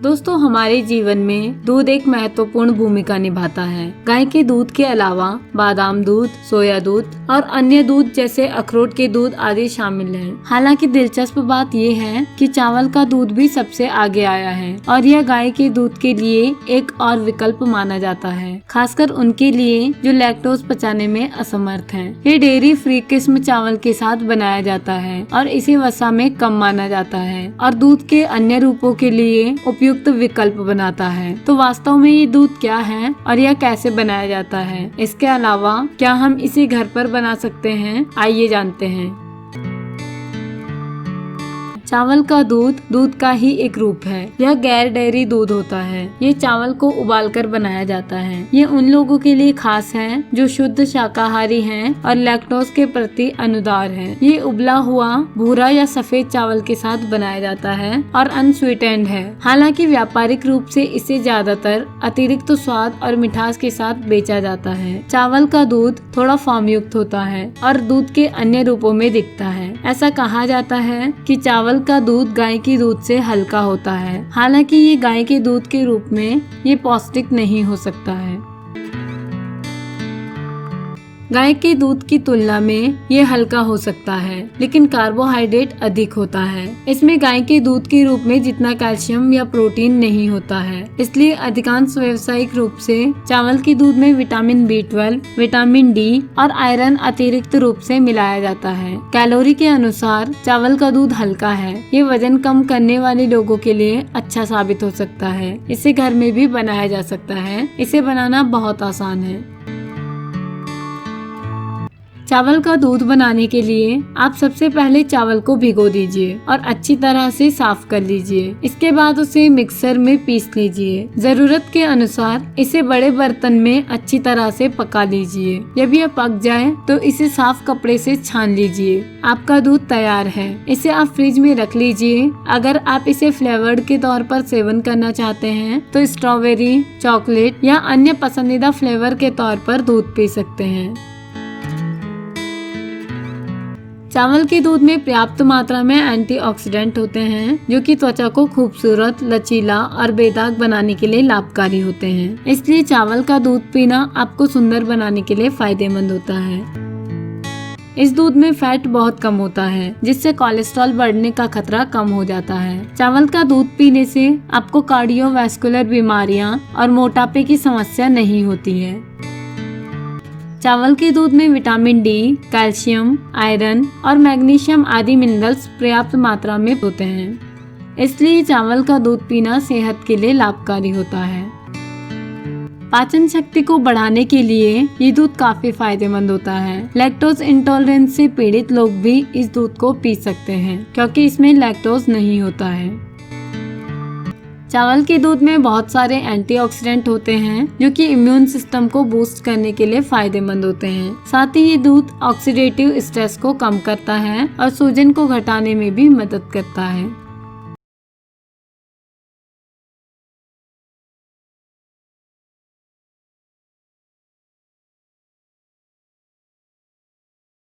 दोस्तों, हमारे जीवन में दूध एक महत्वपूर्ण भूमिका निभाता है। गाय के दूध के अलावा बादाम दूध, सोया दूध और अन्य दूध जैसे अखरोट के दूध आदि शामिल हैं। हालांकि दिलचस्प बात यह है कि चावल का दूध भी सबसे आगे आया है और यह गाय के दूध के लिए एक और विकल्प माना जाता है, खासकर उनके लिए जो लैक्टोज पचाने में असमर्थ हैं। ये डेयरी फ्री किस्म चावल के साथ बनाया जाता है और इसे वसा में कम माना जाता है और दूध के अन्य रूपों के लिए उपयुक्त विकल्प बनाता है। तो वास्तव में ये दूध क्या है और यह कैसे बनाया जाता है? इसके अलावा क्या हम इसे घर पर बना सकते हैं? आइए जानते हैं। चावल का दूध का ही एक रूप है। यह गैर डेयरी दूध होता है। ये चावल को उबालकर बनाया जाता है। ये उन लोगों के लिए खास है जो शुद्ध शाकाहारी हैं और लैक्टोज के प्रति अनुदार हैं। ये उबला हुआ भूरा या सफेद चावल के साथ बनाया जाता है और अनस्वीटेंड है। हालांकि व्यापारिक रूप से इसे ज्यादातर अतिरिक्त स्वाद और मिठास के साथ बेचा जाता है। चावल का दूध थोड़ा फॉर्म युक्त होता है और दूध के अन्य रूपों में दिखता है। ऐसा कहा जाता है कि चावल का दूध गाय के दूध से हल्का होता है। हालांकि ये गाय के दूध के रूप में ये पौष्टिक नहीं हो सकता है। गाय के दूध की तुलना में ये हल्का हो सकता है, लेकिन कार्बोहाइड्रेट अधिक होता है। इसमें गाय के दूध के रूप में जितना कैल्शियम या प्रोटीन नहीं होता है। इसलिए अधिकांश व्यावसायिक रूप से चावल के दूध में विटामिन B12, विटामिन D और आयरन अतिरिक्त रूप से मिलाया जाता है। कैलोरी के अनुसार चावल का दूध हल्का है। ये वजन कम करने वाले लोगों के लिए अच्छा साबित हो सकता है। इसे घर में भी बनाया जा सकता है। इसे बनाना बहुत आसान है। चावल का दूध बनाने के लिए आप सबसे पहले चावल को भिगो दीजिए और अच्छी तरह से साफ कर लीजिए। इसके बाद उसे मिक्सर में पीस लीजिए। जरूरत के अनुसार इसे बड़े बर्तन में अच्छी तरह से पका लीजिए। जब यह पक जाए तो इसे साफ कपड़े से छान लीजिए। आपका दूध तैयार है। इसे आप फ्रिज में रख लीजिए। अगर आप इसे फ्लेवर्ड के तौर पर सेवन करना चाहते हैं तो स्ट्रॉबेरी, चॉकलेट या अन्य पसंदीदा फ्लेवर के तौर पर दूध पी सकते हैं। चावल के दूध में पर्याप्त मात्रा में एंटीऑक्सीडेंट होते हैं जो कि त्वचा को खूबसूरत, लचीला और बेदाग बनाने के लिए लाभकारी होते हैं। इसलिए चावल का दूध पीना आपको सुंदर बनाने के लिए फायदेमंद होता है। इस दूध में फैट बहुत कम होता है, जिससे कोलेस्ट्रॉल बढ़ने का खतरा कम हो जाता है। चावल का दूध पीने से आपको कार्डियोवैस्कुलर बीमारियां और मोटापे की समस्या नहीं होती है। चावल के दूध में विटामिन D, कैल्शियम, आयरन और मैग्नीशियम आदि मिनरल्स पर्याप्त मात्रा में होते हैं। इसलिए चावल का दूध पीना सेहत के लिए लाभकारी होता है। पाचन शक्ति को बढ़ाने के लिए ये दूध काफी फायदेमंद होता है। लैक्टोज इंटॉलरेंस से पीड़ित लोग भी इस दूध को पी सकते हैं क्योंकि इसमें लैक्टोज नहीं होता है। चावल के दूध में बहुत सारे एंटीऑक्सीडेंट होते हैं जो कि इम्यून सिस्टम को बूस्ट करने के लिए फायदेमंद होते हैं। साथ ही ये दूध ऑक्सीडेटिव स्ट्रेस को कम करता है और सूजन को घटाने में भी मदद करता है।